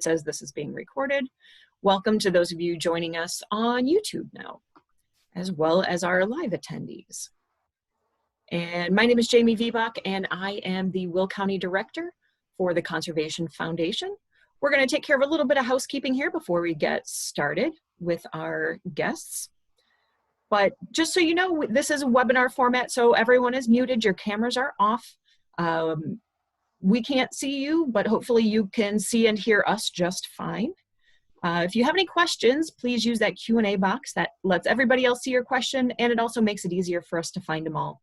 says this is being recorded. Welcome to those of you joining us on YouTube now, as well as our live attendees. And my name is Jamie Vibach, and I am the Will County Director for the Conservation Foundation. We're going to take care of a little bit of housekeeping here before we get started with our guests. But just so you know, this is a webinar format, so everyone is muted, your cameras are off. We can't see you, but hopefully you can see and hear us just fine. If you have any questions, please use that Q&A box. That lets everybody else see your question, and it also makes it easier for us to find them all.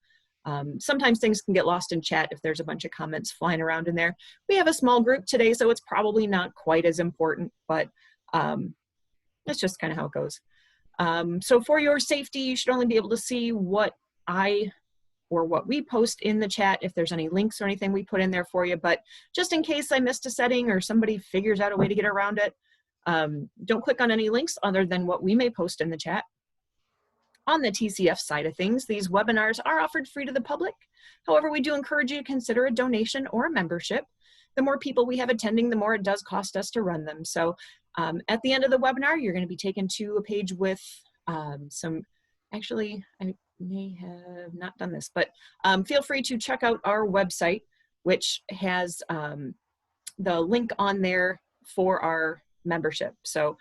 Sometimes things can get lost in chat if there's a bunch of comments flying around in there. We have a small group today, so it's probably not quite as important, but that's just kind of how it goes. So for your safety, you should only be able to see what what we post in the chat, if there's any links or anything we put in there for you. But just in case I missed a setting or somebody figures out a way to get around it, don't click on any links other than what we may post in the chat. On the TCF side of things, these webinars are offered free to the public. However, we do encourage you to consider a donation or a membership. The more people we have attending, the more it does cost us to run them. So at the end of the webinar, you're going to be taken to a page with actually, I may have not done this, but feel free to check out our website, which has the link on there for our membership. So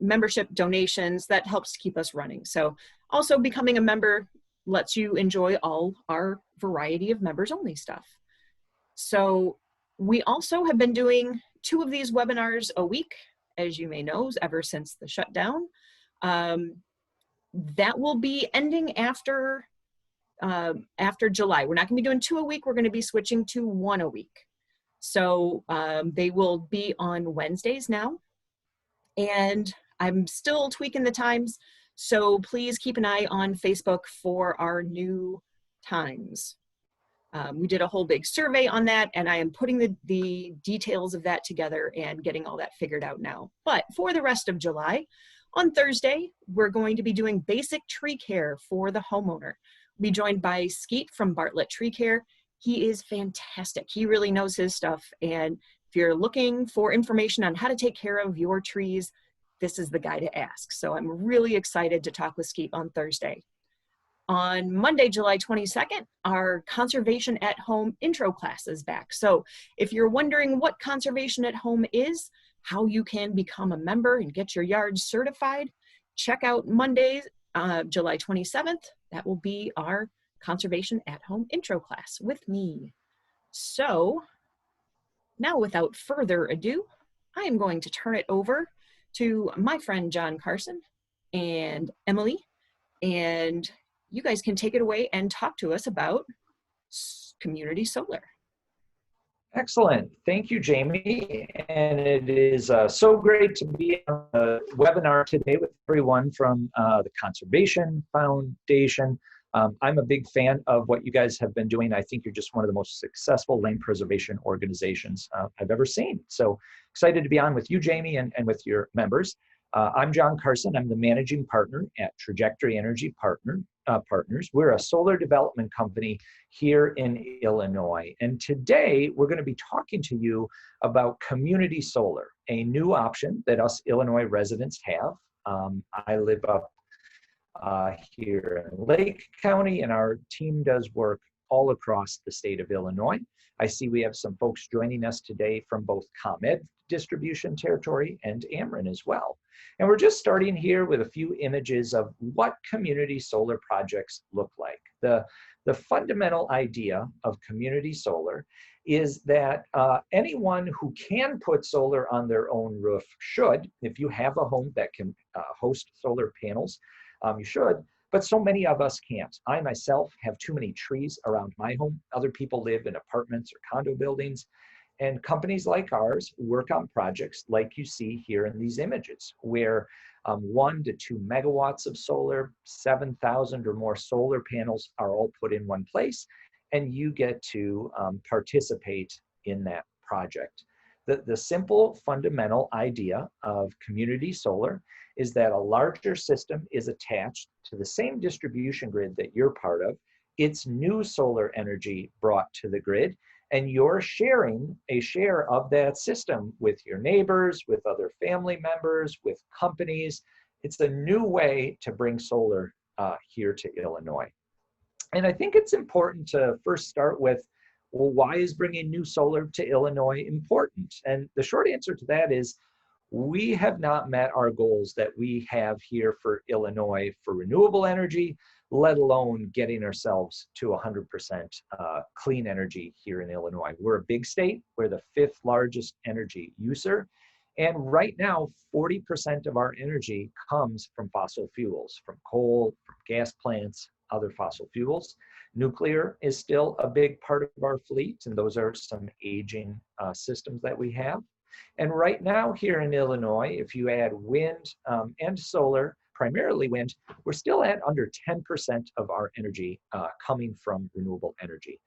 membership donations, that helps keep us running. So also becoming a member lets you enjoy all our variety of members only stuff. So we also have been doing 2 of these webinars a week, as you may know, ever since the shutdown. That will be ending after July. We're not gonna be doing 2 a week, we're gonna be switching to 1 a week. So they will be on Wednesdays now. And I'm still tweaking the times, so please keep an eye on Facebook for our new times. We did a whole big survey on that, and I am putting the details of that together and getting all that figured out now. But for the rest of July, on Thursday, we're going to be doing basic tree care for the homeowner. We'll be joined by Skeet from Bartlett Tree Care. He is fantastic. He really knows his stuff, and if you're looking for information on how to take care of your trees, this is the guy to ask. So I'm really excited to talk with Skeet on Thursday. On Monday, July 22nd, our Conservation at Home intro class is back. So if you're wondering what Conservation at Home is, how you can become a member and get your yard certified, check out Monday, July 27th. That will be our Conservation at Home intro class with me. So now, without further ado, I am going to turn it over to my friend John Carson and Emily, and you guys can take it away and talk to us about community solar. Excellent. Thank you, Jamie. And it is so great to be on a webinar today with everyone from the Conservation Foundation. I'm a big fan of what you guys have been doing. I think you're just one of the most successful land preservation organizations I've ever seen. So excited to be on with you, Jamie, and with your members. I'm John Carson. I'm the managing partner at Trajectory Energy Partners. We're a solar development company here in Illinois. And today we're going to be talking to you about community solar, a new option that us Illinois residents have. I live up here in Lake County, and our team does work all across the state of Illinois. I see we have some folks joining us today from both ComEd distribution territory and Ameren as well. And we're just starting here with a few images of what community solar projects look like. The fundamental idea of community solar is that anyone who can put solar on their own roof should. If you have a home that can host solar panels, you should, but so many of us can't. I myself have too many trees around my home. Other people live in apartments or condo buildings, and companies like ours work on projects like you see here in these images, where 1 to 2 megawatts of solar, 7,000 or more solar panels are all put in one place, and you get to participate in that project. The simple fundamental idea of community solar is that a larger system is attached to the same distribution grid that you're part of. It's new solar energy brought to the grid, and you're sharing a share of that system with your neighbors, with other family members, with companies. It's a new way to bring solar here to Illinois. And I think it's important to first start with, well, why is bringing new solar to Illinois important? And the short answer to that is, we have not met our goals that we have here for Illinois for renewable energy, let alone getting ourselves to 100% clean energy here in Illinois. We're a big state. We're the 5th largest energy user. And right now, 40% of our energy comes from fossil fuels, from coal, from gas plants, other fossil fuels. Nuclear is still a big part of our fleet, and those are some aging systems that we have. And right now here in Illinois, if you add wind and solar, primarily wind, we're still at under 10% of our energy coming from renewable energy.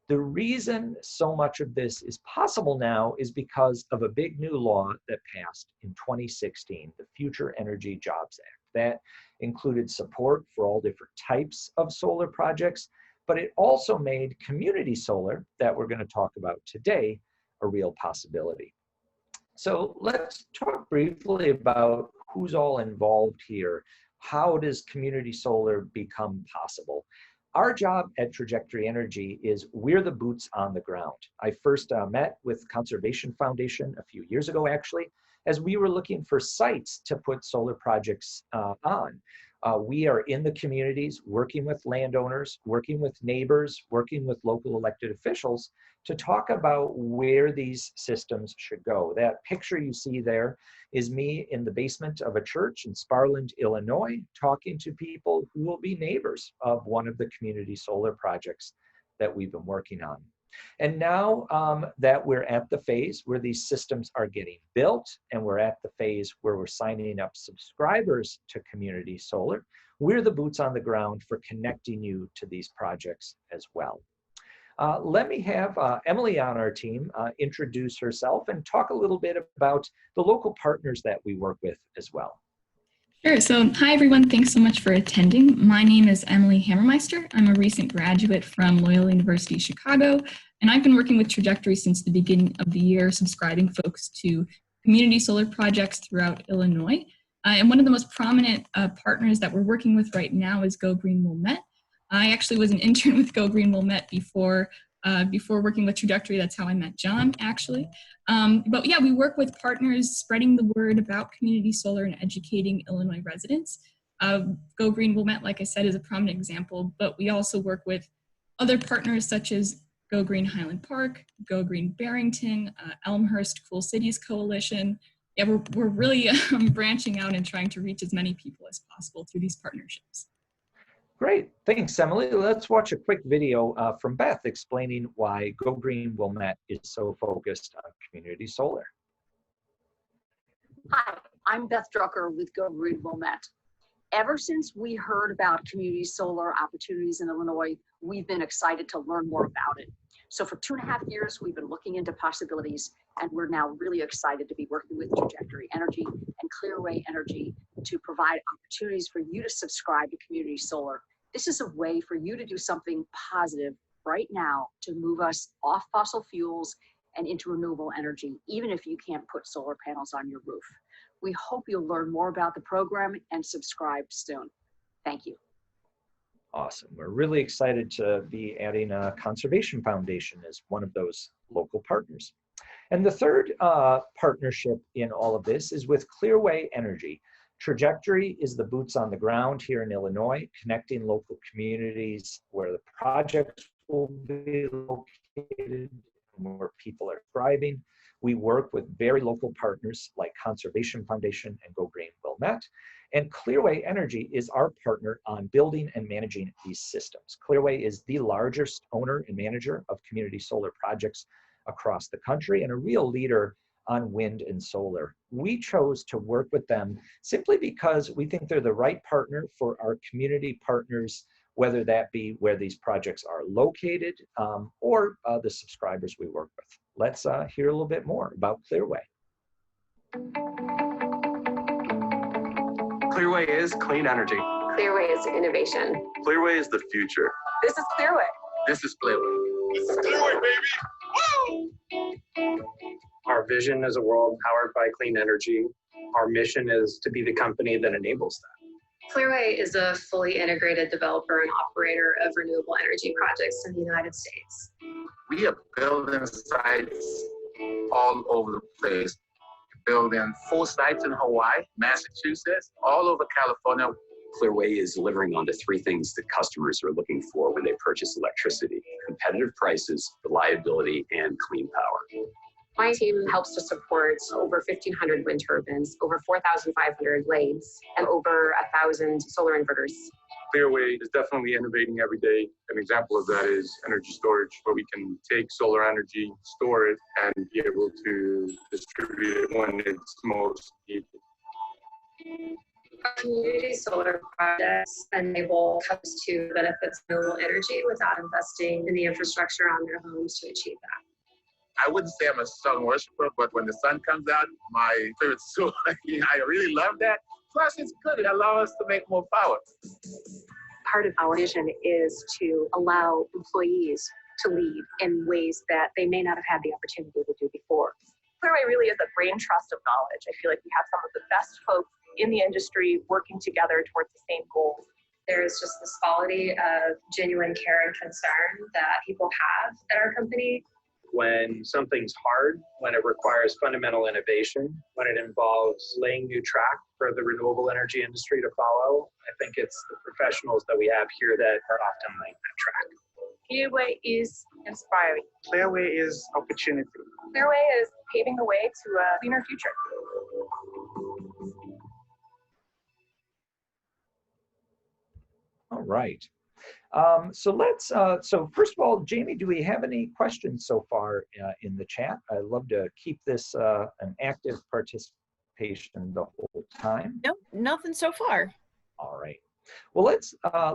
The reason so much of this is possible now is because of a big new law that passed in 2016, the Future Energy Jobs Act. That included support for all different types of solar projects, but it also made community solar, that we're going to talk about today, a real possibility. So let's talk briefly about who's all involved here. How does community solar become possible? Our job at Trajectory Energy is we're the boots on the ground. I first met with Conservation Foundation a few years ago, actually, as we were looking for sites to put solar projects on. We are in the communities, working with landowners, working with neighbors, working with local elected officials to talk about where these systems should go. That picture you see there is me in the basement of a church in Sparland, Illinois, talking to people who will be neighbors of one of the community solar projects that we've been working on. And now that we're at the phase where these systems are getting built, and we're at the phase where we're signing up subscribers to community solar, we're the boots on the ground for connecting you to these projects as well. Let me have Emily on our team introduce herself and talk a little bit about the local partners that we work with as well. Sure. So hi, everyone. Thanks so much for attending. My name is Emily Hammermeister. I'm a recent graduate from Loyola University Chicago, and I've been working with Trajectory since the beginning of the year, subscribing folks to community solar projects throughout Illinois. And one of the most prominent partners that we're working with right now is Go Green Wilmette. I actually was an intern with Go Green Wilmette before working with Trajectory. That's how I met John, actually. But yeah, we work with partners spreading the word about community solar and educating Illinois residents. Go Green Wilmette, like I said, is a prominent example, but we also work with other partners such as Go Green Highland Park, Go Green Barrington, Elmhurst Cool Cities Coalition. Yeah, we're really branching out and trying to reach as many people as possible through these partnerships. Great, thanks, Emily. Let's watch a quick video from Beth explaining why Go Green Wilmette is so focused on community solar. Hi, I'm Beth Drucker with Go Green Wilmette. Ever since we heard about community solar opportunities in Illinois, we've been excited to learn more about it. So for 2.5 years, we've been looking into possibilities, and we're now really excited to be working with Trajectory Energy and Clearway Energy to provide opportunities for you to subscribe to community solar. This is a way for you to do something positive right now to move us off fossil fuels and into renewable energy, even if you can't put solar panels on your roof. We hope you'll learn more about the program and subscribe soon. Thank you. Awesome. We're really excited to be adding a Conservation Foundation as one of those local partners. And the third partnership in all of this is with Clearway Energy. Trajectory is the boots on the ground here in Illinois, connecting local communities where the projects will be located, where people are thriving. We work with very local partners like Conservation Foundation and Go Green Wilmette. And Clearway Energy is our partner on building and managing these systems. Clearway is the largest owner and manager of community solar projects across the country and a real leader on wind and solar. We chose to work with them simply because we think they're the right partner for our community partners, whether that be where these projects are located or the subscribers we work with. Let's hear a little bit more about Clearway. Clearway is clean energy. Clearway is innovation. Clearway is the future. This is Clearway. This is Clearway. It's Clearway, baby! Woo! Our vision is a world powered by clean energy. Our mission is to be the company that enables that. Clearway is a fully integrated developer and operator of renewable energy projects in the United States. We are building sites all over the place. Building 4 sites in Hawaii, Massachusetts, all over California. Clearway is delivering on the 3 things that customers are looking for when they purchase electricity: competitive prices, reliability, and clean power. My team helps to support over 1,500 wind turbines, over 4,500 blades, and over 1,000 solar inverters. Clearway is definitely innovating every day. An example of that is energy storage, where we can take solar energy, store it, and be able to distribute it when it's most needed. Community solar projects enable customers to benefit renewable energy without investing in the infrastructure on their homes to achieve that. I wouldn't say I'm a sun worshiper, but when the sun comes out, my favorite solar, I really love that. Plus, it's good. It allows us to make more power. Part of our vision is to allow employees to lead in ways that they may not have had the opportunity to do before. Clearway really is a brain trust of knowledge. I feel like we have some of the best folks in the industry working together towards the same goals. There's just this quality of genuine care and concern that people have at our company. When something's hard, when it requires fundamental innovation, when it involves laying new track for the renewable energy industry to follow, I think it's the professionals that we have here that are often laying that track. Clearway is inspiring. Clearway is opportunity. Clearway is paving the way to a cleaner future. All right. So first of all, Jamie, do we have any questions so far in the chat? I'd love to keep this an active participation the whole time. Nope, nothing so far. All right. Well,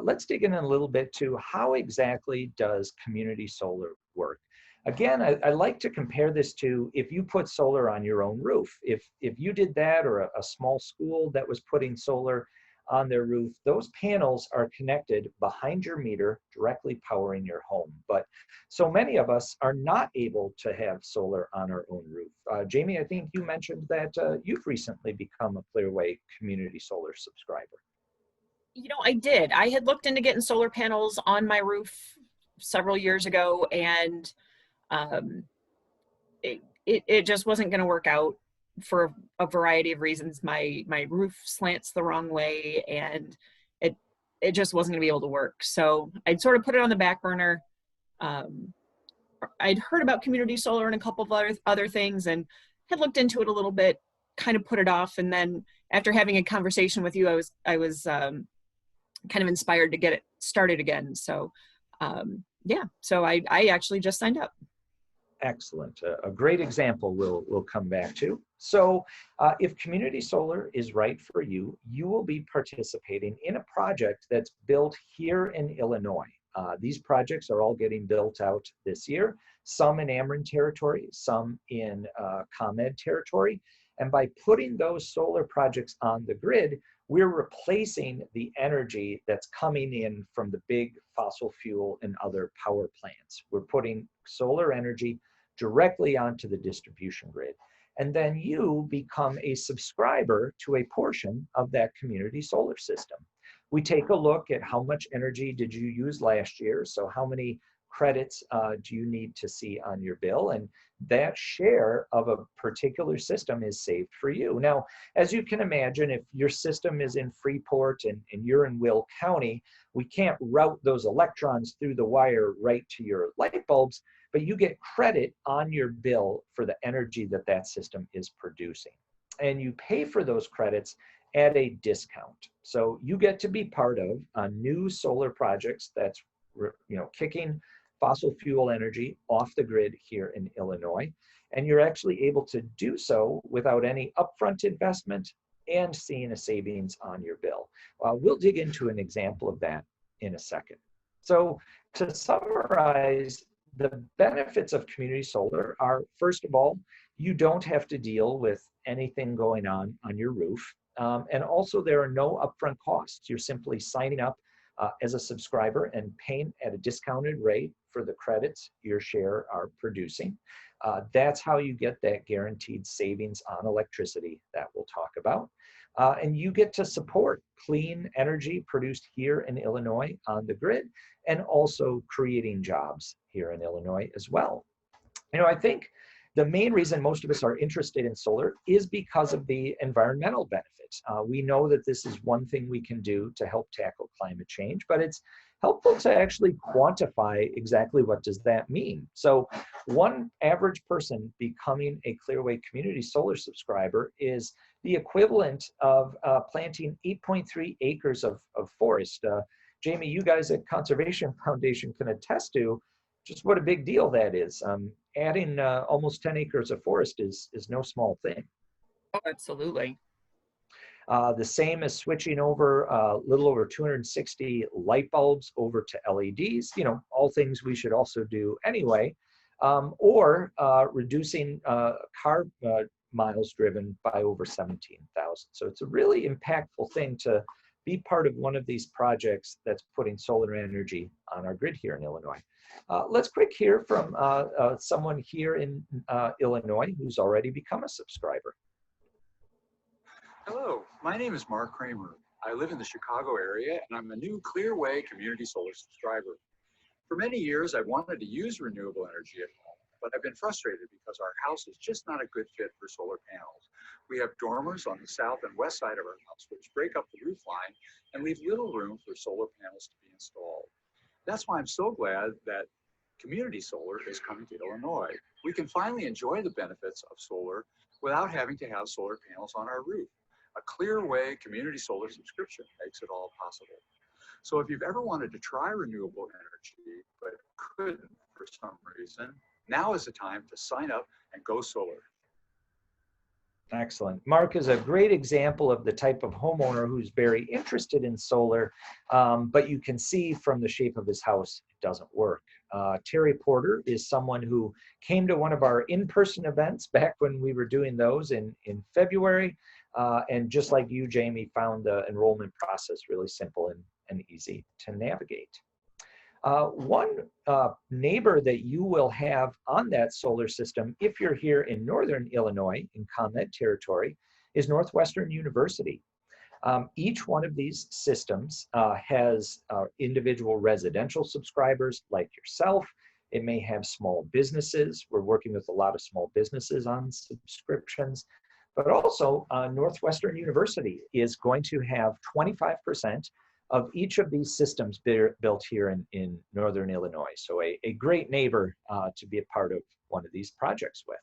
let's dig in a little bit to how exactly does community solar work? Again, I like to compare this to if you put solar on your own roof. If you did that, or a small school that was putting solar on their roof, those panels are connected behind your meter, directly powering your home. But so many of us are not able to have solar on our own roof. Jamie, I think you mentioned that you've recently become a Clearway community solar subscriber. You know, I did. I had looked into getting solar panels on my roof several years ago, and it just wasn't going to work out for a variety of reasons. My roof slants the wrong way, and it just wasn't gonna be able to work. So I'd sort of put it on the back burner. I'd heard about community solar and a couple of other things, and had looked into it a little bit, kind of put it off. And then after having a conversation with you, I was kind of inspired to get it started again. So yeah, so I actually just signed up. Excellent. A great example we'll come back to. So if community solar is right for you, you will be participating in a project that's built here in Illinois. These projects are all getting built out this year, some in Ameren territory, some in ComEd territory. And by putting those solar projects on the grid, we're replacing the energy that's coming in from the big fossil fuel and other power plants. We're putting solar energy directly onto the distribution grid. And then you become a subscriber to a portion of that community solar system. We take a look at how much energy did you use last year, so how many credits do you need to see on your bill, and that share of a particular system is saved for you. Now, as you can imagine, if your system is in Freeport and you're in Will County, we can't route those electrons through the wire right to your light bulbs, but you get credit on your bill for the energy that that system is producing. And you pay for those credits at a discount. So you get to be part of new solar projects that's kicking fossil fuel energy off the grid here in Illinois. And you're actually able to do so without any upfront investment and seeing a savings on your bill. We'll dig into an example of that in a second. So to summarize, the benefits of community solar are, first of all, you don't have to deal with anything going on your roof. And also there are no upfront costs. You're simply signing up as a subscriber and paying at a discounted rate for the credits your share are producing. That's how you get that guaranteed savings on electricity that we'll talk about. And you get to support clean energy produced here in Illinois on the grid, and also creating jobs here in Illinois as well. You know, I think the main reason most of us are interested in solar is because of the environmental benefits. We know that this is one thing we can do to help tackle climate change, but it's helpful to actually quantify exactly what does that mean. So one average person becoming a Clearway Community Solar subscriber is the equivalent of planting 8.3 acres of forest. Jamie, you guys at Conservation Foundation can attest to just what a big deal that is. Adding almost 10 acres of forest is no small thing. Oh, absolutely. The same as switching over a little over 260 light bulbs over to LEDs, you know, all things we should also do anyway, or reducing car miles driven by over 17,000. So it's a really impactful thing to be part of one of these projects that's putting solar energy on our grid here in Illinois. Let's quick hear from someone here in Illinois who's already become a subscriber. Hello, my name is Mark Kramer. I live in the Chicago area and I'm a new Clearway Community Solar subscriber. For many years, I wanted to use renewable energy at home, but I've been frustrated because our house is just not a good fit for solar panels. We have dormers on the south and west side of our house, which break up the roof line and leave little room for solar panels to be installed. That's why I'm so glad that community solar is coming to Illinois. We can finally enjoy the benefits of solar without having to have solar panels on our roof. A Clearway Community Solar subscription makes it all possible. So if you've ever wanted to try renewable energy but couldn't for some reason, now is the time to sign up and go solar. Excellent. Mark is a great example of the type of homeowner who's very interested in solar, but you can see from the shape of his house, it doesn't work. Terry Porter is someone who came to one of our in-person events back when we were doing those in February, and just like you, Jamie, found the enrollment process really simple and easy to navigate. One neighbor that you will have on that solar system, if you're here in Northern Illinois, in ComEd territory, is Northwestern University. Each one of these systems has individual residential subscribers like yourself. It may have small businesses. We're working with a lot of small businesses on subscriptions. But also, Northwestern University is going to have 25% of each of these systems built here in Northern Illinois. So a great neighbor to be a part of one of these projects with.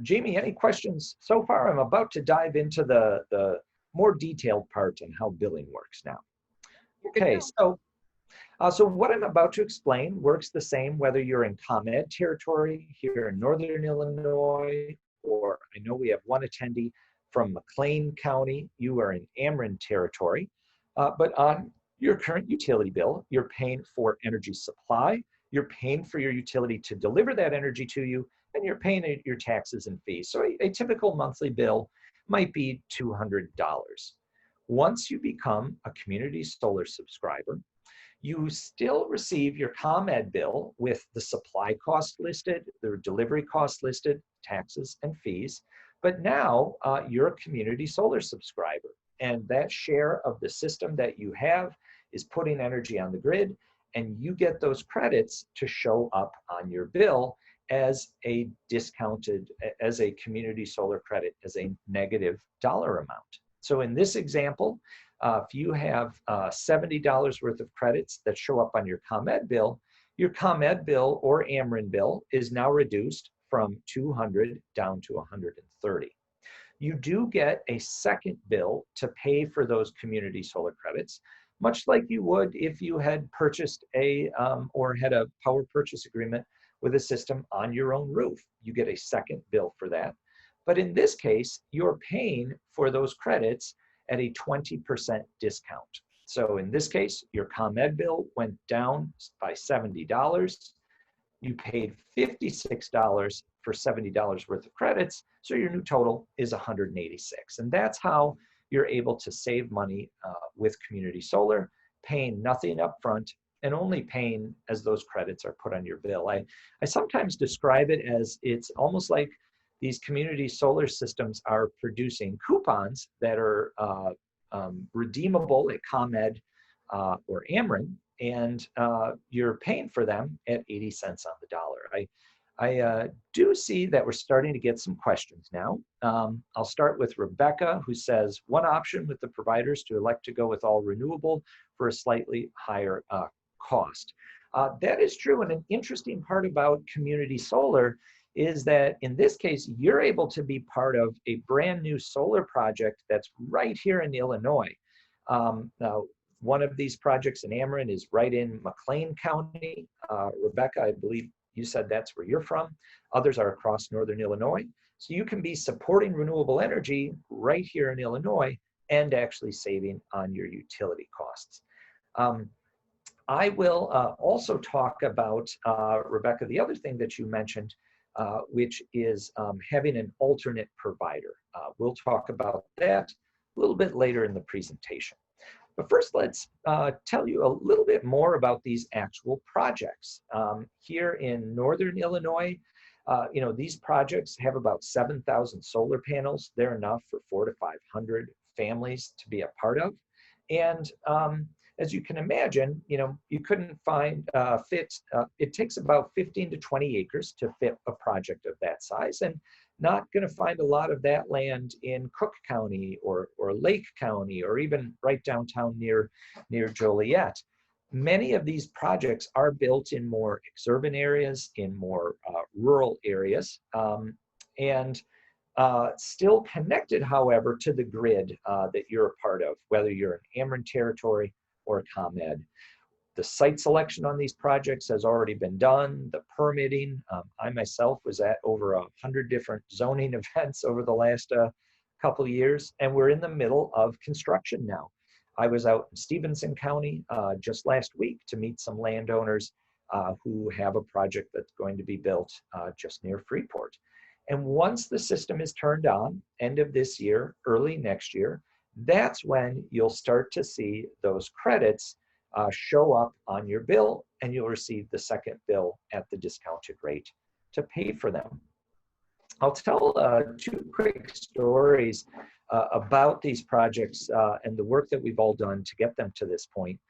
Jamie, any questions so far? I'm about to dive into the more detailed part on how billing works now. Okay, so what I'm about to explain works the same whether you're in ComEd territory here in Northern Illinois, or I know we have one attendee from McLean County, you are in Ameren territory, but on your current utility bill, you're paying for energy supply, you're paying for your utility to deliver that energy to you, and you're paying your taxes and fees. So a typical monthly bill might be $200. Once you become a community solar subscriber, you still receive your ComEd bill with the supply cost listed, the delivery cost listed, taxes and fees. But now you're a community solar subscriber, and that share of the system that you have is putting energy on the grid, and you get those credits to show up on your bill as a discounted, as a community solar credit, as a negative dollar amount. So in this example, if you have $70 worth of credits that show up on your ComEd bill, your ComEd bill or Ameren bill is now reduced from 200 down to 130. You do get a second bill to pay for those community solar credits, much like you would if you had purchased or had a power purchase agreement with a system on your own roof. You get a second bill for that. But in this case, you're paying for those credits at a 20% discount. So in this case, your ComEd bill went down by $70. You paid $56 for $70 worth of credits, so your new total is $186. And that's how you're able to save money with community solar, paying nothing up front and only paying as those credits are put on your bill. I sometimes describe it as it's almost like these community solar systems are producing coupons that are redeemable at ComEd or Ameren, and you're paying for them at 80 cents on the dollar. I do see that we're starting to get some questions now. I'll start with Rebecca, who says, one option with the providers to elect to go with all renewable for a slightly higher cost. That is true, and an interesting part about community solar is that in this case, you're able to be part of a brand new solar project that's right here in Illinois. Now, one of these projects in Ameren is right in McLean County. Rebecca, I believe you said that's where you're from. Others are across northern Illinois. So you can be supporting renewable energy right here in Illinois and actually saving on your utility costs. I will also talk about, Rebecca, the other thing that you mentioned, which is having an alternate provider. We'll talk about that a little bit later in the presentation. But first, let's tell you a little bit more about these actual projects. Here in northern Illinois, these projects have about 7,000 solar panels. They're enough for 400 to 500 families to be a part of. And as you can imagine, you couldn't find it takes about 15 to 20 acres to fit a project of that size, and not going to find a lot of that land in Cook County or Lake County or even right downtown near Joliet. Many of these projects are built in more exurban areas, in more rural areas, and still connected, however, to the grid that you're a part of, whether you're in Ameren territory or ComEd. The site selection on these projects has already been done. The permitting, I myself was at over 100 different zoning events over the last couple of years, and we're in the middle of construction now. I was out in Stevenson County just last week to meet some landowners who have a project that's going to be built just near Freeport. And once the system is turned on, end of this year, early next year, that's when you'll start to see those credits show up on your bill, and you'll receive the second bill at the discounted rate to pay for them. I'll tell two quick stories about these projects and the work that we've all done to get them to this point.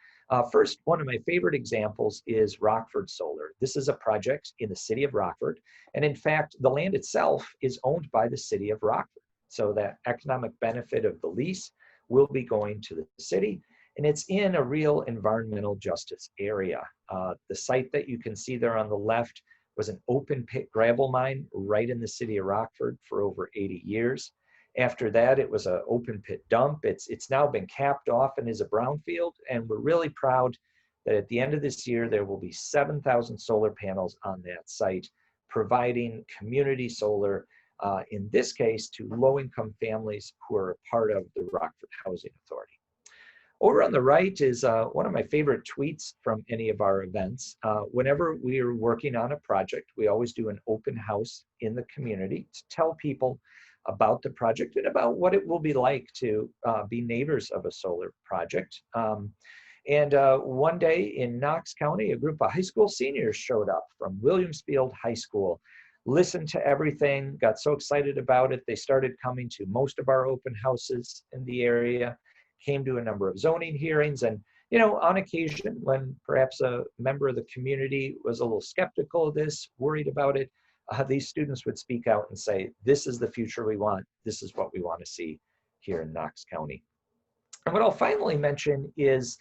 First, one of my favorite examples is Rockford Solar. This is a project in the city of Rockford, and in fact, the land itself is owned by the city of Rockford. So that economic benefit of the lease will be going to the city, and it's in a real environmental justice area. The site that you can see there on the left was an open pit gravel mine right in the city of Rockford for over 80 years. After that, it was an open pit dump. It's now been capped off and is a brownfield, and we're really proud that at the end of this year, there will be 7,000 solar panels on that site, providing community solar, in this case, to low-income families who are a part of the Rockford Housing Authority. Over on the right is one of my favorite tweets from any of our events. Whenever we are working on a project, we always do an open house in the community to tell people about the project and about what it will be like to be neighbors of a solar project. One day in Knox County, a group of high school seniors showed up from Williamsfield High School, listened to everything, got so excited about it, they started coming to most of our open houses in the area, came to a number of zoning hearings, and on occasion, when perhaps a member of the community was a little skeptical of this, worried about it, these students would speak out and say, this is the future we want. This is what we want to see here in Knox County. And what I'll finally mention is,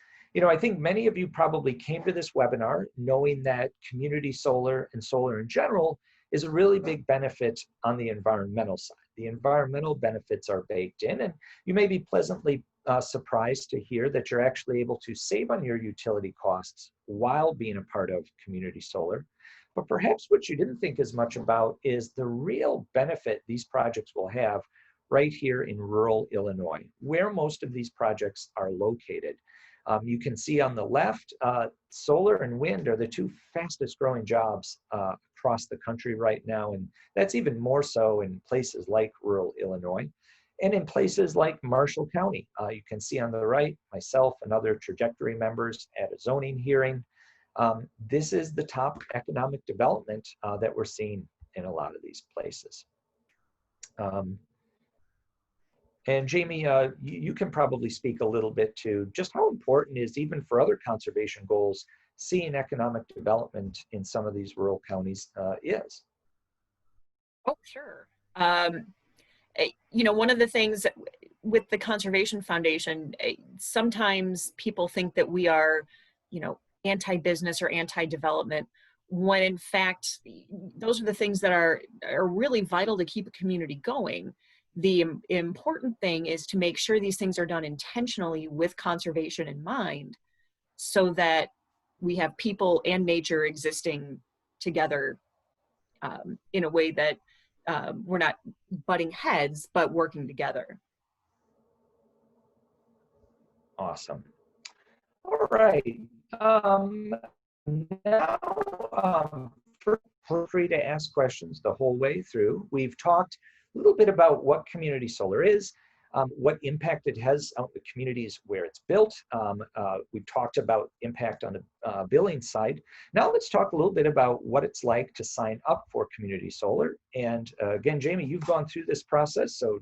I think many of you probably came to this webinar knowing that community solar and solar in general is a really big benefit on the environmental side. The environmental benefits are baked in, and you may be pleasantly surprised to hear that you're actually able to save on your utility costs while being a part of community solar. But perhaps what you didn't think as much about is the real benefit these projects will have right here in rural Illinois, where most of these projects are located. You can see on the left, solar and wind are the two fastest growing jobs across the country right now, and that's even more so in places like rural Illinois. And in places like Marshall County, you can see on the right, myself and other trajectory members at a zoning hearing. This is the top economic development that we're seeing in a lot of these places. And Jamie, you can probably speak a little bit to just how important is, even for other conservation goals, seeing economic development in some of these rural counties is. Oh, sure. You know, one of the things with the Conservation Foundation, sometimes people think that we are, you know, anti-business or anti-development, when in fact, those are the things that are really vital to keep a community going. The important thing is to make sure these things are done intentionally with conservation in mind, so that we have people and nature existing together in a way that we're not butting heads, but working together. Awesome. All right. Now, feel free to ask questions the whole way through. We've talked a little bit about what community solar is, what impact it has on the communities where it's built. We've talked about impact on the billing side. Now let's talk a little bit about what it's like to sign up for community solar. And again, Jamie, you've gone through this process, so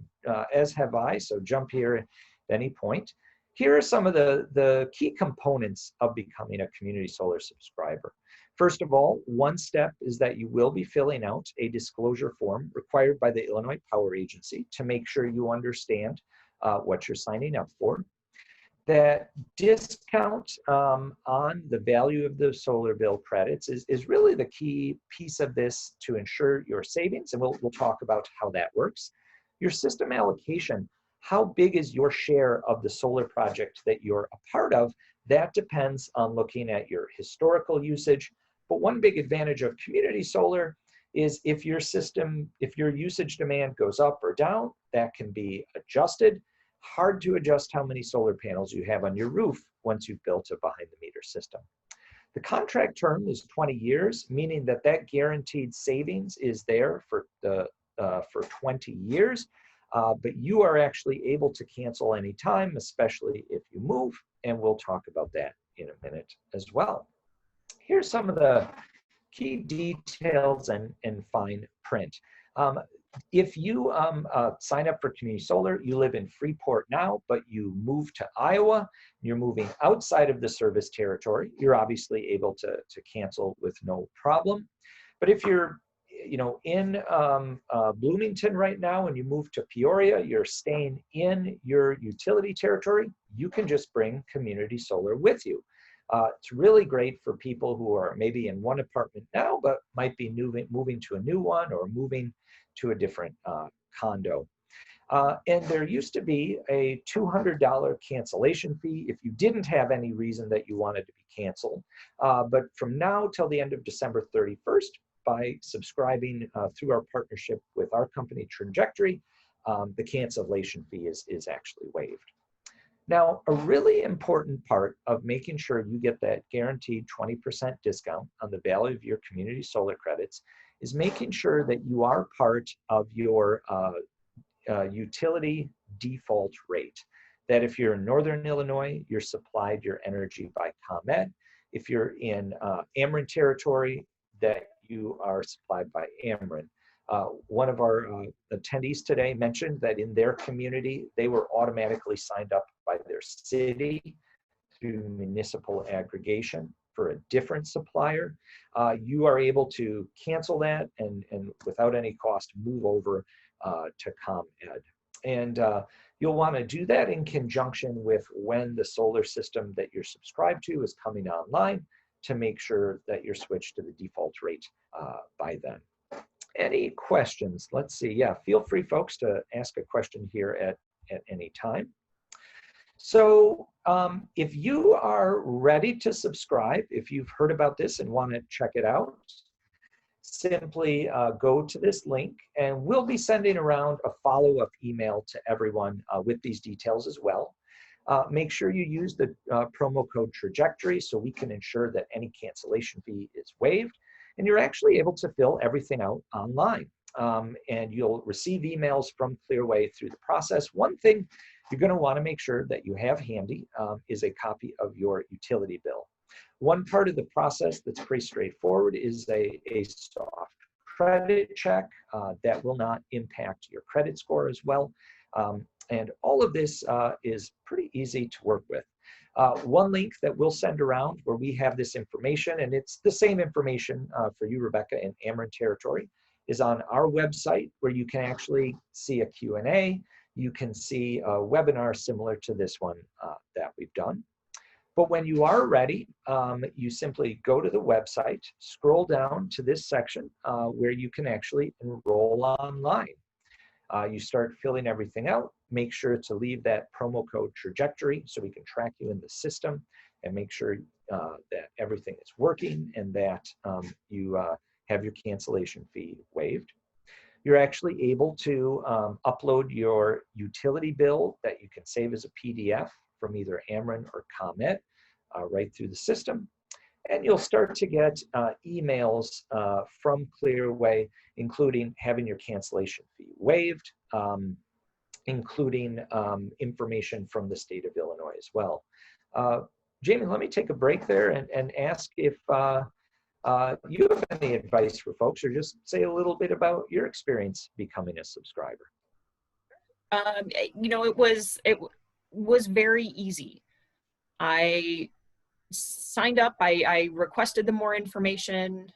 as have I, so jump here at any point. Here are some of the key components of becoming a community solar subscriber. First of all, one step is that you will be filling out a disclosure form required by the Illinois Power Agency to make sure you understand what you're signing up for. That discount on the value of the solar bill credits is really the key piece of this to ensure your savings, and we'll talk about how that works. Your system allocation, how big is your share of the solar project that you're a part of? That depends on looking at your historical usage. But one big advantage of community solar is if your usage demand goes up or down, that can be adjusted. Hard to adjust how many solar panels you have on your roof once you've built a behind the meter system. The contract term is 20 years, meaning that guaranteed savings is there for 20 years. But you are actually able to cancel anytime, especially if you move, and we'll talk about that in a minute as well. Here's some of the key details and fine print. If you sign up for community solar, you live in Freeport now, but you move to Iowa, you're moving outside of the service territory, you're obviously able to cancel with no problem. But if you're in Bloomington right now and you move to Peoria, you're staying in your utility territory, you can just bring community solar with you. It's really great for people who are maybe in one apartment now, but might be moving to a new one or moving to a different condo. And there used to be a $200 cancellation fee if you didn't have any reason that you wanted to be canceled. But from now till the end of December 31st, by subscribing through our partnership with our company Trajectory, the cancellation fee is actually waived. Now, a really important part of making sure you get that guaranteed 20% discount on the value of your community solar credits is making sure that you are part of your utility default rate. That if you're in Northern Illinois, you're supplied your energy by ComEd. If you're in Ameren territory, that you are supplied by Ameren. One of our attendees today mentioned that in their community, they were automatically signed up by their city through municipal aggregation for a different supplier. You are able to cancel that and without any cost move over to ComEd. And you'll want to do that in conjunction with when the solar system that you're subscribed to is coming online to make sure that you're switched to the default rate by then. Any questions? Let's see. Yeah, feel free, folks, to ask a question here at any time. So if you are ready to subscribe, if you've heard about this and want to check it out, simply go to this link and we'll be sending around a follow-up email to everyone with these details as well. Make sure you use the promo code Trajectory so we can ensure that any cancellation fee is waived. And you're actually able to fill everything out online. and you'll receive emails from Clearway through the process. One thing you're going to want to make sure that you have handy is a copy of your utility bill. One part of the process that's pretty straightforward is a soft credit check that will not impact your credit score as well. And all of this is pretty easy to work with. One link that we'll send around where we have this information, and it's the same information for you, Rebecca, in Ameren territory, is on our website where you can actually see a Q&A. You can see a webinar similar to this one that we've done. But when you are ready, you simply go to the website, scroll down to this section where you can actually enroll online. You start filling everything out. Make sure to leave that promo code trajectory so we can track you in the system and make sure that everything is working and that you have your cancellation fee waived. You're actually able to upload your utility bill that you can save as a PDF from either Ameren or ComEd right through the system. And you'll start to get emails from Clearway, including having your cancellation fee waived, including information from the state of Illinois as well. Jamie, let me take a break there and ask if you have any advice for folks, or just say a little bit about your experience becoming a subscriber. You know, it was very easy. I signed up, I requested the more information,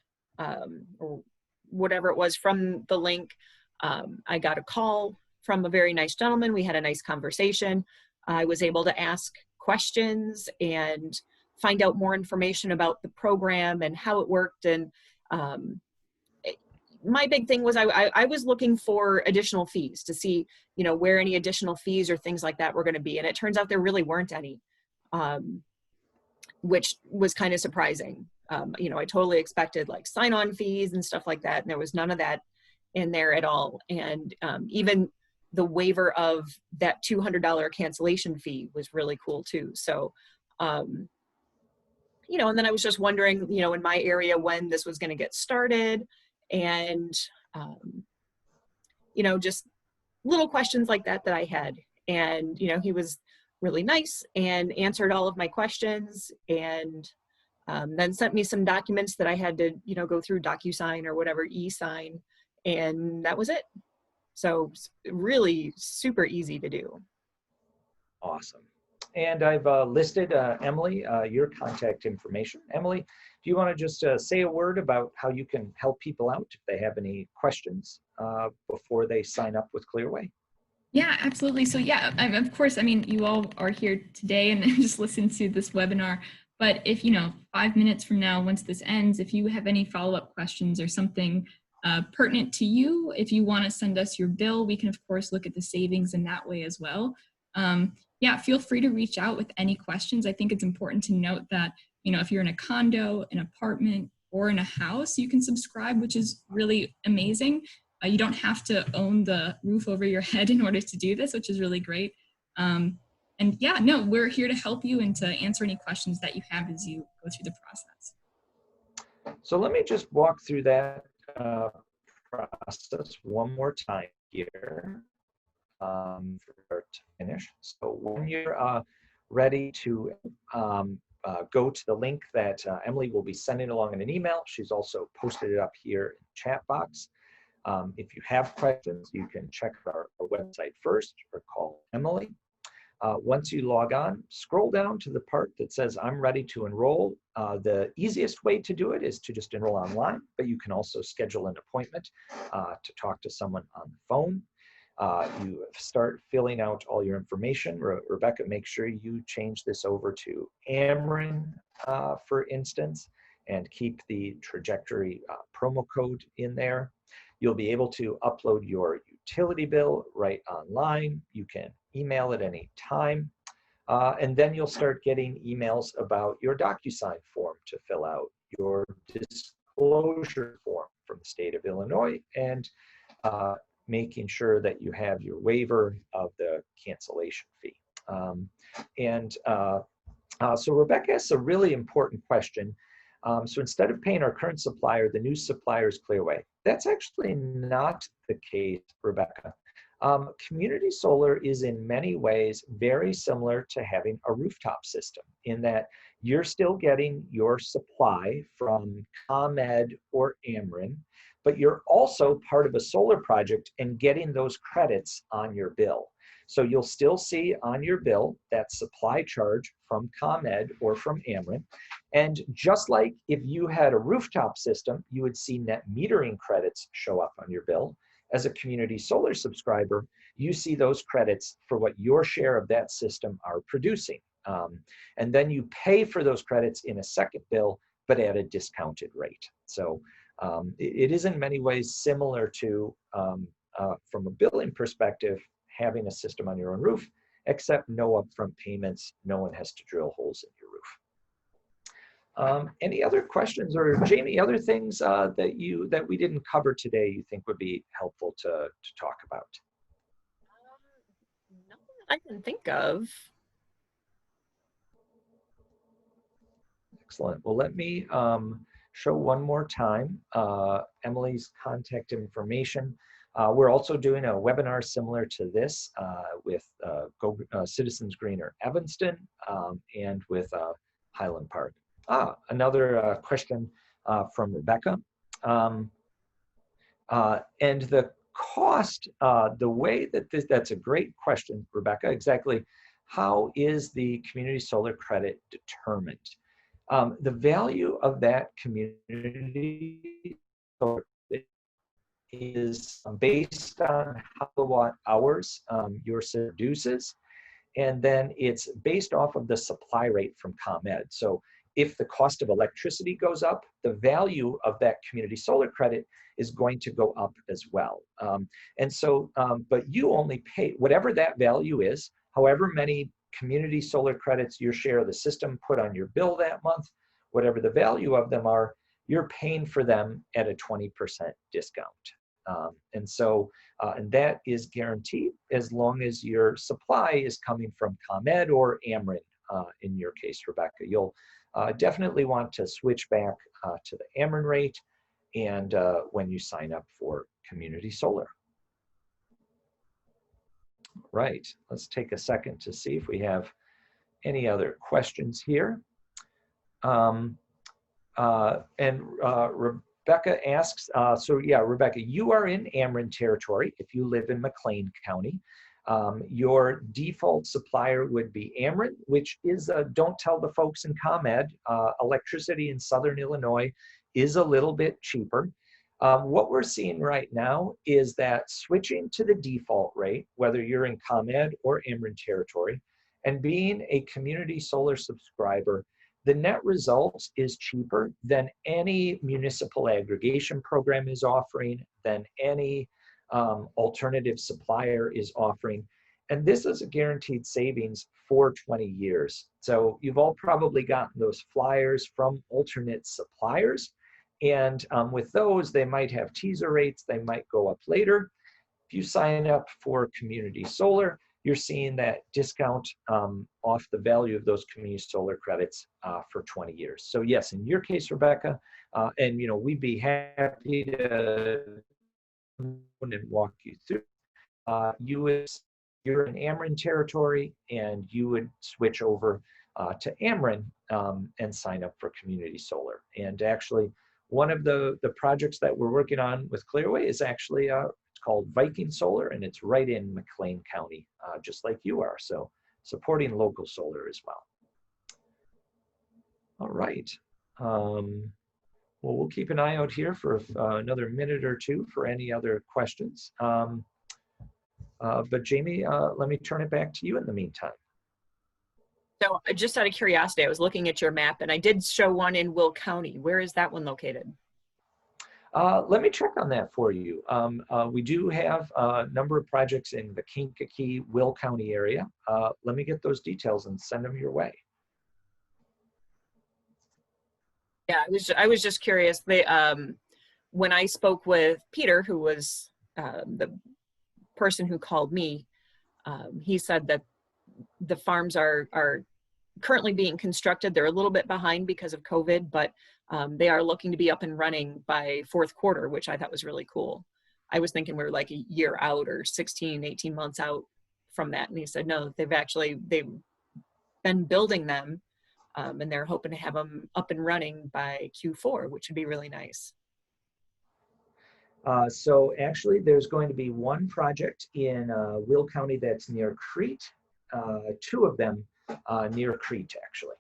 or whatever it was from the link. I got a call from a very nice gentleman. We had a nice conversation. I was able to ask questions and find out more information about the program and how it worked. And my big thing was I was looking for additional fees to see, you know, where any additional fees or things like that were going to be. And it turns out there really weren't any, which was kind of surprising. You know, I totally expected like sign-on fees and stuff like that. And there was none of that in there at all. And even the waiver of that $200 cancellation fee was really cool too. So, you know, and then I was just wondering, you know, in my area when this was going to get started, and, you know, just little questions like that I had. And, you know, he was really nice and answered all of my questions, and then sent me some documents that I had to, you know, go through DocuSign or whatever, e-sign, and that was it. So really super easy to do. Awesome. And I've listed, Emily, your contact information. Emily, do you want to just say a word about how you can help people out if they have any questions before they sign up with Clearway? Yeah, absolutely. So yeah, of course, I mean, you all are here today and just listen to this webinar. But if, you know, 5 minutes from now, once this ends, if you have any follow-up questions or something pertinent to you, if you want to send us your bill, we can, of course, look at the savings in that way as well. Yeah, feel free to reach out with any questions. I think it's important to note that, you know, if you're in a condo, an apartment, or in a house, you can subscribe, which is really amazing. You don't have to own the roof over your head in order to do this, which is really great. And yeah, no, we're here to help you and to answer any questions that you have as you go through the process. So let me just walk through that process one more time here from start to finish. So when you're ready to go to the link that Emily will be sending along in an email, she's also posted it up here in the chat box. If you have questions, you can check our website first or call Emily. Once you log on, scroll down to the part that says I'm ready to enroll. The easiest way to do it is to just enroll online, but you can also schedule an appointment to talk to someone on the phone. You start filling out all your information. Rebecca, make sure you change this over to Ameren, for instance, and keep the trajectory promo code in there. You'll be able to upload your utility bill right online. You can email at any time. And then you'll start getting emails about your DocuSign form to fill out, your disclosure form from the state of Illinois, and making sure that you have your waiver of the cancellation fee. So Rebecca asks a really important question. So instead of paying our current supplier, the new supplier is Clearway. That's actually not the case, Rebecca. Community solar is in many ways very similar to having a rooftop system in that you're still getting your supply from ComEd or Ameren, but you're also part of a solar project and getting those credits on your bill. So you'll still see on your bill that supply charge from ComEd or from Ameren. And just like if you had a rooftop system, you would see net metering credits show up on your bill. As a community solar subscriber, you see those credits for what your share of that system are producing. And then you pay for those credits in a second bill, but at a discounted rate. So it is in many ways similar to, from a billing perspective, having a system on your own roof, except no upfront payments. No one has to drill holes in your roof. Any other questions, or Jamie, other things that we didn't cover today you think would be helpful to talk about? Nothing that I can think of. Excellent. Well, let me show one more time Emily's contact information. We're also doing a webinar similar to this with Citizens Green or Evanston and with Highland Park. Another question from Rebecca. And the cost, the way that that's a great question, Rebecca, exactly how is the community solar credit determined? The value of that community solar is based on how kilowatt hours your system produces, and then it's based off of the supply rate from ComEd. So if the cost of electricity goes up, the value of that community solar credit is going to go up as well. But you only pay whatever that value is, however many community solar credits your share of the system put on your bill that month, whatever the value of them are, you're paying for them at a 20% discount. And that is guaranteed as long as your supply is coming from ComEd or Ameren in your case, Rebecca. You'll definitely want to switch back to the Ameren rate and when you sign up for community solar. Right, let's take a second to see if we have any other questions here. Rebecca asks, so yeah, Rebecca, you are in Ameren territory if you live in McLean County. Your default supplier would be Ameren, which is, don't tell the folks in ComEd, electricity in Southern Illinois is a little bit cheaper. What we're seeing right now is that switching to the default rate, whether you're in ComEd or Ameren territory, and being a community solar subscriber, the net result is cheaper than any municipal aggregation program is offering, than any alternative supplier is offering. And this is a guaranteed savings for 20 years. So you've all probably gotten those flyers from alternate suppliers. And with those, they might have teaser rates, they might go up later. If you sign up for community solar, you're seeing that discount off the value of those community solar credits for 20 years. So yes, in your case, Rebecca, and we'd be happy to and walk you through. You're in Ameren territory, and you would switch over to Ameren and sign up for community solar. And actually, one of the projects that we're working on with Clearway is actually it's called Viking Solar, and it's right in McLean County, just like you are. So supporting local solar as well. All right. Well, we'll keep an eye out here for another minute or two for any other questions. But Jamie, let me turn it back to you in the meantime. So just out of curiosity, I was looking at your map and I did show one in Will County. Where is that one located? Let me check on that for you. We do have a number of projects in the Kankakee, Will County area. Let me get those details and send them your way. Yeah, I was just curious. They, when I spoke with Peter, who was the person who called me, he said that the farms are currently being constructed. They're a little bit behind because of COVID, but they are looking to be up and running by fourth quarter, which I thought was really cool. I was thinking we were like a year out or 16, 18 months out from that. And he said, no, they've been building them, and they're hoping to have them up and running by Q4, which would be really nice. So actually, there's going to be one project in Will County that's near Crete, two of them near Crete, actually.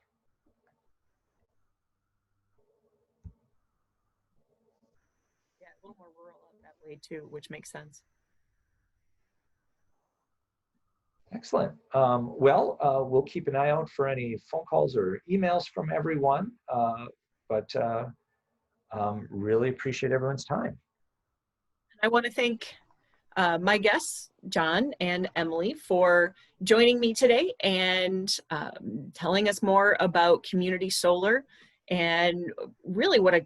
Yeah, a little more rural out that way too, which makes sense. Excellent. Well, we'll keep an eye out for any phone calls or emails from everyone, but really appreciate everyone's time. I want to thank my guests, John and Emily, for joining me today and telling us more about community solar and really what a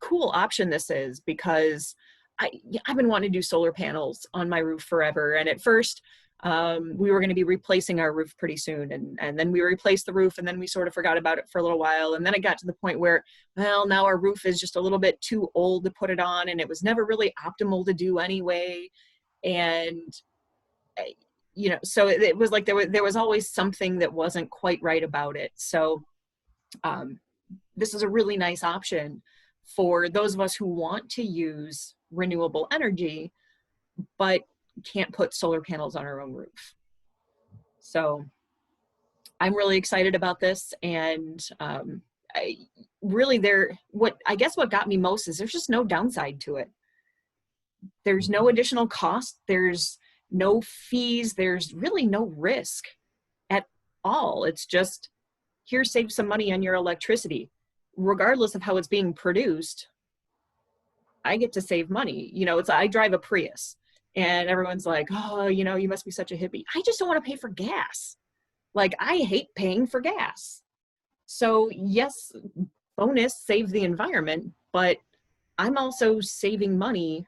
cool option this is, because I've been wanting to do solar panels on my roof forever. And at first, we were going to be replacing our roof pretty soon, and then we replaced the roof, and then we sort of forgot about it for a little while, and then it got to the point where, well, now our roof is just a little bit too old to put it on, and it was never really optimal to do anyway. And you know, so it was like there was always something that wasn't quite right about it. So this is a really nice option for those of us who want to use renewable energy but can't put solar panels on our own roof. So I'm really excited about this. And what got me most is there's just no downside to it. There's no additional cost. There's no fees. There's really no risk at all. It's just, here, save some money on your electricity. Regardless of how it's being produced, I get to save money. You know, I drive a Prius. And everyone's like, oh, you know, you must be such a hippie. I just don't want to pay for gas. Like, I hate paying for gas. So yes, bonus, save the environment, but I'm also saving money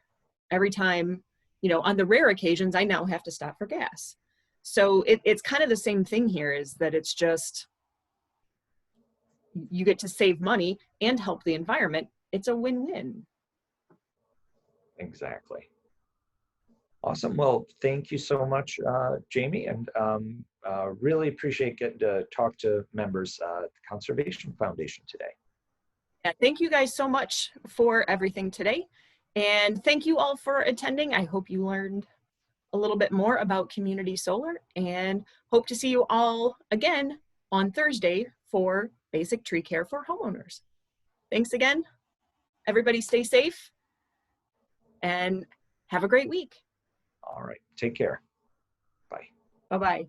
every time, you know, on the rare occasions I now have to stop for gas. So it's kind of the same thing here, is that it's just, you get to save money and help the environment. It's a win-win. Exactly. Awesome. Well, thank you so much, Jamie, and really appreciate getting to talk to members at the Conservation Foundation today. Yeah, thank you guys so much for everything today. And thank you all for attending. I hope you learned a little bit more about community solar, and hope to see you all again on Thursday for basic tree care for homeowners. Thanks again. Everybody stay safe and have a great week. All right. Take care. Bye. Bye-bye.